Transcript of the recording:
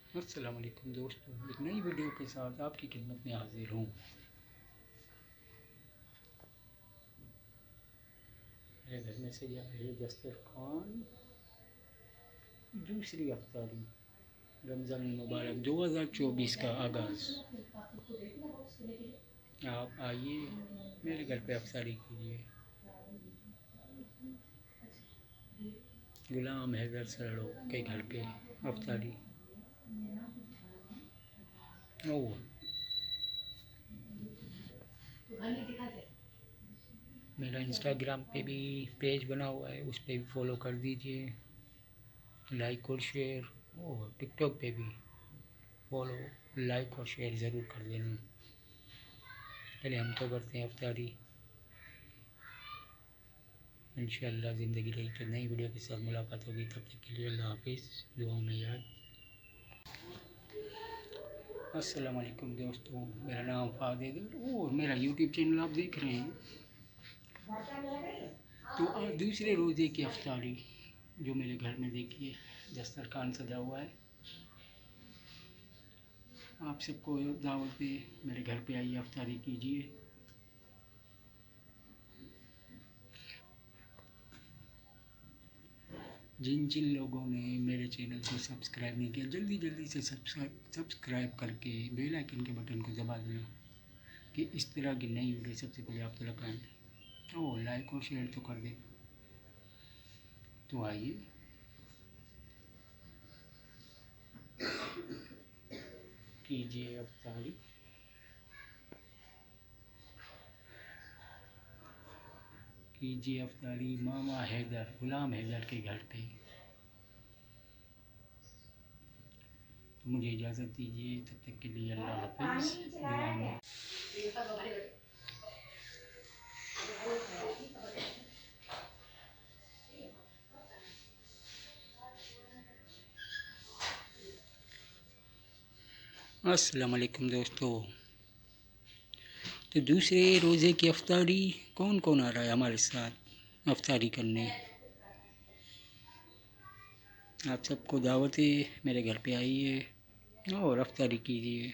अस्सलाम वालेकुम दोस्तों, एक नई वीडियो के साथ आपकी खिदमत में हाजिर हूँ। मेरे घर में से जा रही है दस्तरखान दूसरी अफ्तारी रमज़ान मुबारक 2024 का आगाज़। आप आइए मेरे घर पे अफ्तारी कीजिए। गुलाम हैदर सड़ो के घर पे अफ्तारी। ओह, मेरा इंस्टाग्राम पे भी पेज बना हुआ है, उस पर भी फॉलो कर दीजिए, लाइक और शेयर। और टिकटॉक पे भी फॉलो, लाइक और शेयर ज़रूर कर देना। चलिए हम तो करते हैं अफ्तारी। इंशाअल्लाह ज़िंदगी रही तो नई वीडियो के साथ मुलाकात होगी। तब तक के लिए अल्लाह हाफिज़, दुआओं में याद। अस्सलाम वालेकुम दोस्तों, मेरा नाम फ़ाद हैदर और मेरा यूट्यूब चैनल आप देख रहे हैं। तो आज दूसरे रोज़े की अफ्तारी जो मेरे घर में देखिए दस्तरखान सजा हुआ है। आप सबको दावत पे मेरे घर पे आइए, अफ्तारी कीजिए। जिन जिन लोगों ने मेरे चैनल को सब्सक्राइब नहीं किया, जल्दी जल्दी से सब्सक्राइब करके बेल आइकन के बटन को दबा देना कि इस तरह की नई वीडियो सबसे पहले आप तक आए। तो लाइक और शेयर तो कर दें। तो आइए कीजिए अफ्तारी। कीजिए अफ्तारी मामा हैदर, गुलाम हैदर के घर पे। तो मुझे इजाज़त दीजिए, तब तक के लिए अल्लाह हाफिज़, दुआ में। अस्सलाम वालेकुम दोस्तों, तो दूसरे रोज़े की अफ्तारी कौन कौन आ रहा है हमारे साथ अफ्तारी करने? आप सबको दावत है, मेरे घर पे आइए और अफ्तारी कीजिए।